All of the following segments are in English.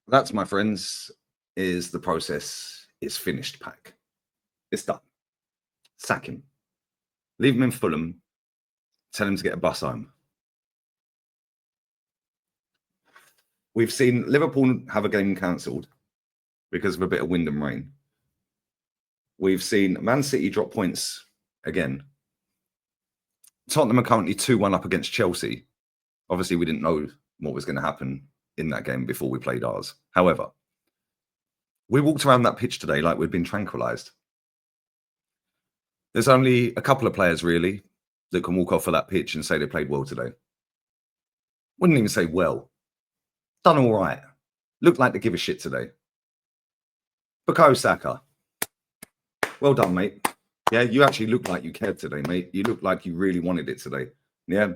That's, my friends, is the process is finished, Pack. It's done. Sack him. Leave him in Fulham. Tell him to get a bus home. We've seen Liverpool have a game cancelled because of a bit of wind and rain. We've seen Man City drop points again. Tottenham are currently 2-1 up against Chelsea. Obviously, we didn't know what was going to happen in that game before we played ours. However, we walked around that pitch today like we'd been tranquilised. There's only a couple of players, really, that can walk off of that pitch and say they played well today. Wouldn't even say well. Done all right. Looked like they give a shit today. Bukayo Saka. Well done, mate. Yeah, you actually look like you cared today, mate. You look like you really wanted it today. Yeah.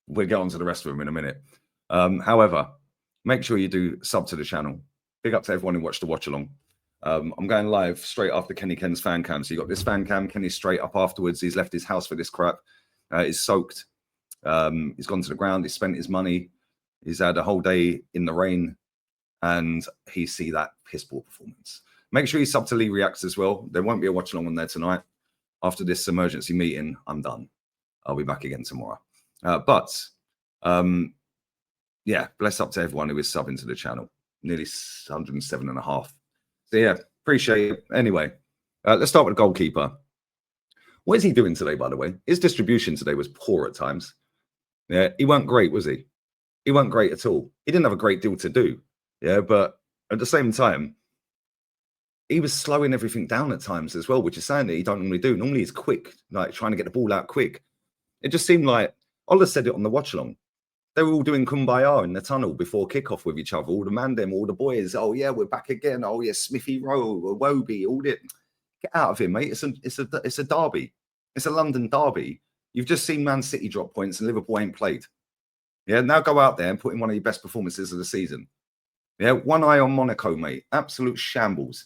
We'll get on to the rest of them in a minute. However, make sure you do sub to the channel. Big up to everyone who watched the watch along. I'm going live straight after Kenny Ken's fan cam. So you got this fan cam. Kenny's straight up afterwards. He's left his house for this crap. He's soaked. He's gone to the ground. He's spent his money. He's had a whole day in the rain. And he see that piss poor performance. Make sure you sub to Lee Reacts as well. There won't be a watch along on there tonight. After this emergency meeting, I'm done. I'll be back again tomorrow. Yeah, bless up to everyone who is subbing to the channel. Nearly 107.5. So yeah, appreciate it. Anyway, let's start with the goalkeeper. What is he doing today, by the way? His distribution today was poor at times. Yeah, he weren't great, was he? He weren't great at all. He didn't have a great deal to do. Yeah, but at the same time, he was slowing everything down at times as well, which is something that he don't normally do. Normally he's quick, like trying to get the ball out quick. It just seemed like, Ola said it on the watch along. They were all doing kumbaya in the tunnel before kickoff with each other. All the mandem, all the boys. Oh yeah, we're back again. Oh yeah, Smithy Rowe, Wobie, all it. Get out of here, mate. It's a derby. It's a London derby. You've just seen Man City drop points and Liverpool ain't played. Yeah, now go out there and put in one of your best performances of the season. Yeah, one eye on Monaco, mate. Absolute shambles.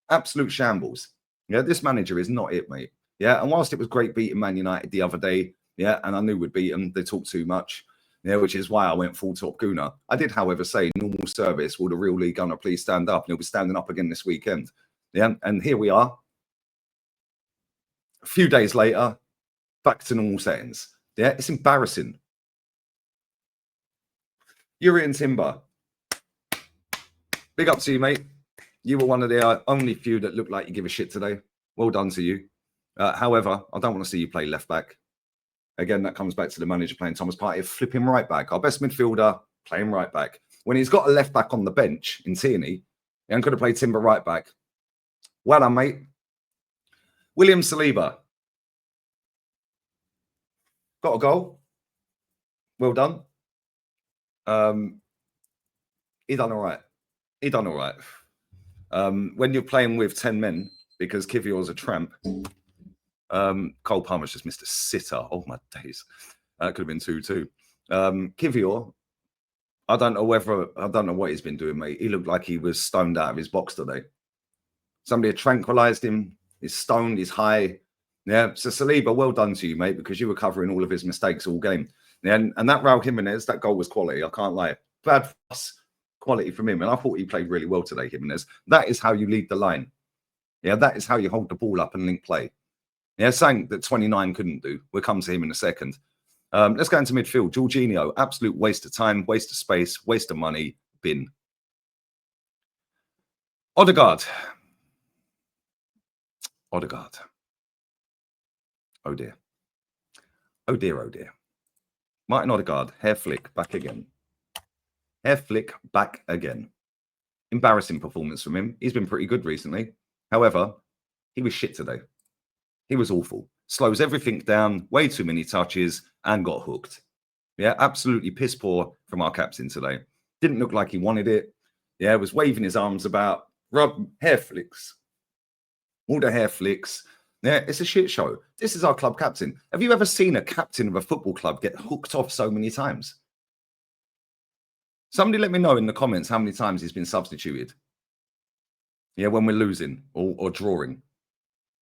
Absolute shambles. Yeah, this manager is not it, mate. Yeah, and whilst it was great beating Man United the other day, yeah, and I knew we'd beat them, they talk too much, yeah, which is why I went full top Guna. I did, however, say normal service. Will the real league gunner please stand up? And he'll be standing up again this weekend. Yeah, and here we are. A few days later, back to normal settings. Yeah, it's embarrassing. Urian Timber. Big up to you, mate. You were one of the only few that looked like you give a shit today. Well done to you. However, I don't want to see you play left back. Again, that comes back to the manager playing Thomas Partey, flipping right back. Our best midfielder playing right back. When he's got a left back on the bench in Tierney, he ain't going to play Timber right back. Well done, mate. William Saliba. Got a goal. Well done. He done all right. He done all right. When you're playing with 10 men, because Kivior's a tramp, Cole Palmer's just missed a sitter. Oh, my days. That could have been 2-2. Kivior, I don't know what he's been doing, mate. He looked like he was stoned out of his box today. Somebody had tranquilized him. He's stoned. He's high. Yeah. So, Saliba, well done to you, mate, because you were covering all of his mistakes all game. Yeah, and that Raul Jimenez, that goal was quality. I can't lie. Bad fuss. Quality from him, and I thought he played really well today, Jimenez. That is how you lead the line. Yeah, that is how you hold the ball up and link play. Yeah, something that 29 couldn't do. We'll come to him in a second. Let's go into midfield. Jorginho, absolute waste of time, waste of space, waste of money, bin. Odegaard. Oh dear. Oh dear, oh dear. Martin Odegaard, hair flick, back again. Hair flick, back again. Embarrassing performance from him. He's been pretty good recently. However, he was shit today. He was awful. Slows everything down, way too many touches, and got hooked. Yeah, absolutely piss poor from our captain today. Didn't look like he wanted it. Yeah, was waving his arms about. Hair flicks. All the hair flicks. Yeah, it's a shit show. This is our club captain. Have you ever seen a captain of a football club get hooked off so many times? Somebody let me know in the comments how many times he's been substituted. Yeah, when we're losing or drawing.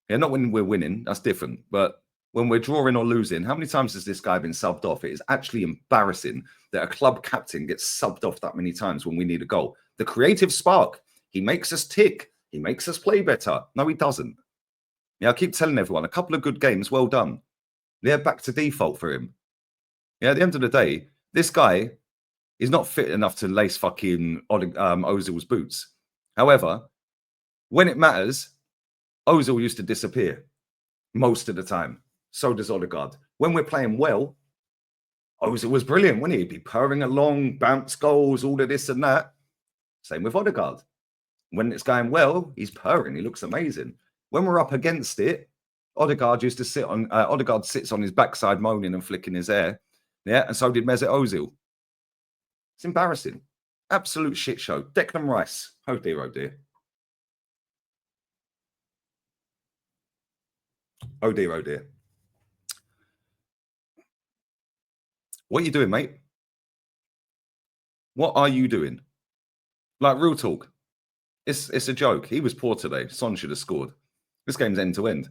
Yeah, not when we're winning. That's different. But when we're drawing or losing, how many times has this guy been subbed off? It is actually embarrassing that a club captain gets subbed off that many times when we need a goal. The creative spark, he makes us tick. He makes us play better. No, he doesn't. Yeah, I keep telling everyone, a couple of good games, well done. Yeah, back to default for him. Yeah, at the end of the day, this guy is not fit enough to lace fucking Ozil's boots. However, when it matters, Ozil used to disappear most of the time. So does Odegaard. When we're playing well, Ozil was brilliant, wouldn't he? He'd be purring along, bounce goals, all of this and that. Same with Odegaard. When it's going well, he's purring. He looks amazing. When we're up against it, Odegaard used to sit on. Odegaard sits on his backside, moaning and flicking his hair. Yeah, and so did Mesut Ozil. It's embarrassing. Absolute shit show. Declan Rice. Oh dear, oh dear. Oh dear, oh dear. What are you doing, mate? What are you doing? Like, real talk. It's a joke. He was poor today. Son should have scored. This game's end to end.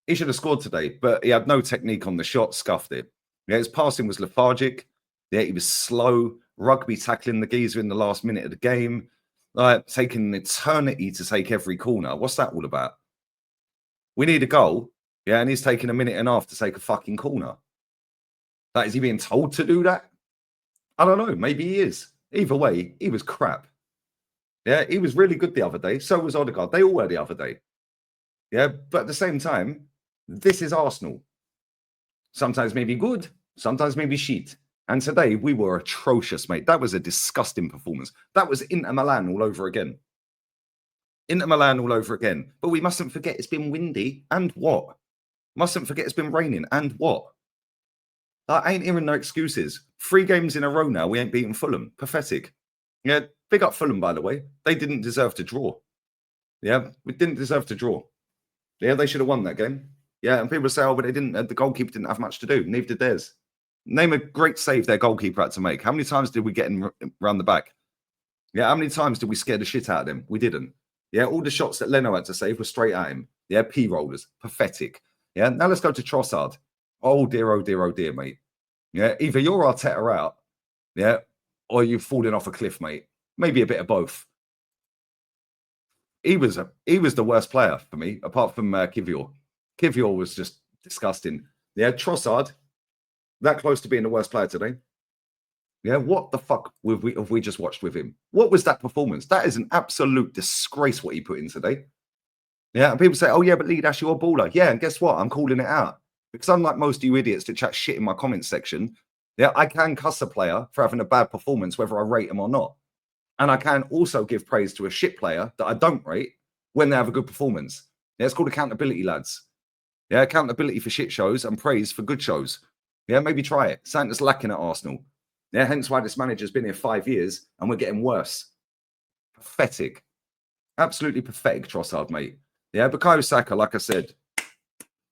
He should have scored today, but he had no technique on the shot, scuffed it. Yeah, his passing was lethargic. Yeah, he was slow. Rugby tackling the geezer in the last minute of the game. Like, taking an eternity to take every corner. What's that all about? We need a goal. Yeah, and he's taking a minute and a half to take a fucking corner. Like, is he being told to do that? I don't know. Maybe he is. Either way, he was crap. Yeah, he was really good the other day. So was Odegaard. They all were the other day. Yeah, but at the same time, this is Arsenal. Sometimes maybe good, sometimes maybe shit. And today we were atrocious, mate. That was a disgusting performance. That was Inter Milan all over again. Inter Milan all over again. But we mustn't forget it's been windy. And what? Mustn't forget it's been raining. And what? I ain't hearing no excuses. 3 games in a row now, we ain't beaten Fulham. Pathetic. Yeah, big up Fulham, by the way. They didn't deserve to draw. Yeah, we didn't deserve to draw. Yeah, they should have won that game. Yeah, and people say, oh, but they didn't. The goalkeeper didn't have much to do. Neither did theirs. Name a great save their goalkeeper had to make. How many times did we get in around the back? Yeah, how many times did we scare the shit out of him? We didn't. Yeah, all the shots that Leno had to save were straight at him. Yeah, P-rollers. Pathetic. Yeah, now let's go to Trossard. Oh, dear, mate. Yeah, either you're Arteta out, yeah, or you've fallen off a cliff, mate. Maybe a bit of both. He was the worst player for me, apart from Kivior. Kivior was just disgusting. Yeah, Trossard, that close to being the worst player today. Yeah, what the fuck have we just watched with him? What was that performance? That is an absolute disgrace what he put in today. Yeah, and people say, oh yeah, but Lee Dash, you're a baller. Yeah, and guess what? I'm calling it out. Because unlike most of you idiots that chat shit in my comments section, yeah, I can cuss a player for having a bad performance, whether I rate him or not. And I can also give praise to a shit player that I don't rate when they have a good performance. Yeah, it's called accountability, lads. Yeah, accountability for shit shows and praise for good shows. Yeah, maybe try it. Something that's lacking at Arsenal. Yeah, hence why this manager's been here 5 years and we're getting worse. Pathetic. Absolutely pathetic, Trossard, mate. Yeah, Bukayo Saka, like I said,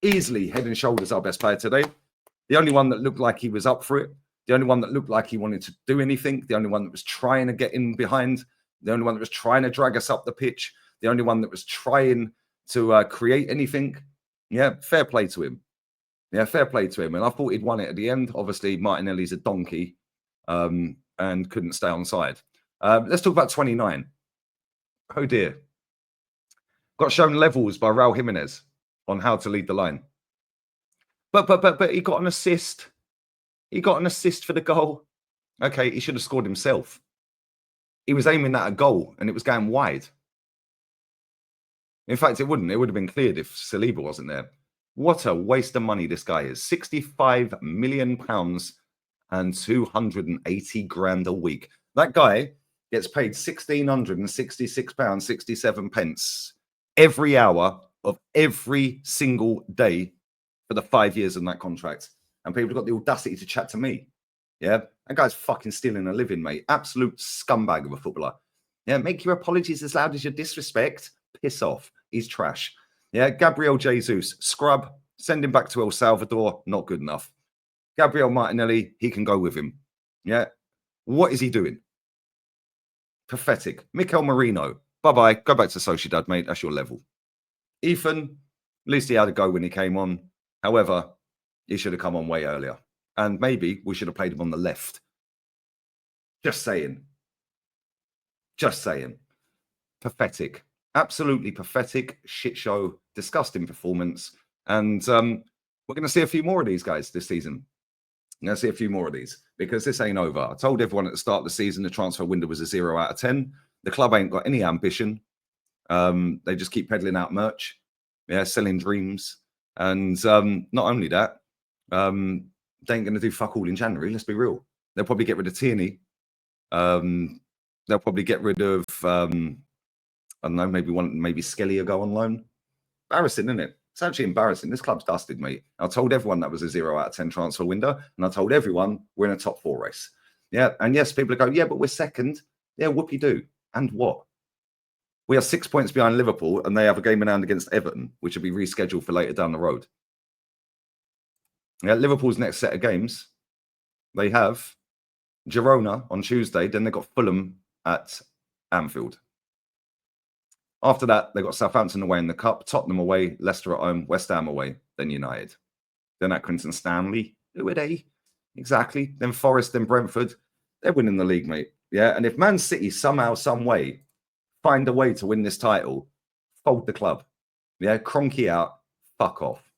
easily head and shoulders our best player today. The only one that looked like he was up for it. The only one that looked like he wanted to do anything. The only one that was trying to get in behind. The only one that was trying to drag us up the pitch. The only one that was trying to create anything. Yeah, fair play to him. Yeah, fair play to him. And I thought he'd won it at the end. Obviously, Martinelli's a donkey and couldn't stay on side. Let's talk about 29. Oh, dear. Got shown levels by Raul Jimenez on how to lead the line. But he got an assist. He got an assist for the goal. Okay, he should have scored himself. He was aiming at a goal and it was going wide. In fact, it wouldn't. It would have been cleared if Saliba wasn't there. What a waste of money this guy is. £65 million and 280 grand a week. That guy gets paid £1,666.67 every hour of every single day for the 5 years in that contract. And people have got the audacity to chat to me. Yeah, that guy's fucking stealing a living, mate. Absolute scumbag of a footballer. Yeah, make your apologies as loud as your disrespect. Piss off. He's trash. Yeah, Gabriel Jesus, scrub. Send him back to El Salvador. Not good enough. Gabriel Martinelli, he can go with him. Yeah. What is he doing? Pathetic. Mikel Merino. Bye-bye. Go back to Sociedad, mate. That's your level. Ethan, at least he had a go when he came on. However, he should have come on way earlier. And maybe we should have played him on the left. Just saying. Just saying. Pathetic. Absolutely pathetic, shit show, disgusting performance. And we're going to see a few more of these guys this season. I'm going to see a few more of these because this ain't over. I told everyone at the start of the season the transfer window was a 0 out of 10. The club ain't got any ambition. They just keep peddling out merch, selling dreams. And not only that, they ain't going to do fuck all in January. Let's be real. They'll probably get rid of Tierney. They'll probably get rid of, I don't know, maybe Skelly will go on loan. Embarrassing, isn't it? It's actually embarrassing. This club's dusted, mate. I told everyone that was a 0 out of 10 transfer window, and I told everyone we're in a top 4 race. Yeah, and yes, people go, yeah, but we're second. Yeah, whoopie-doo. And what? We are 6 points behind Liverpool, and they have a game in hand against Everton, which will be rescheduled for later down the road. Yeah, Liverpool's next set of games, they have Girona on Tuesday, then they've got Fulham at Anfield. After that, they've got Southampton away in the Cup, Tottenham away, Leicester at home, West Ham away, then United. Then Accrington Stanley. Who are they? Exactly. Then Forest, then Brentford. They're winning the league, mate. Yeah, and if Man City somehow, some way, find a way to win this title, fold the club. Yeah, Kroenke out, fuck off.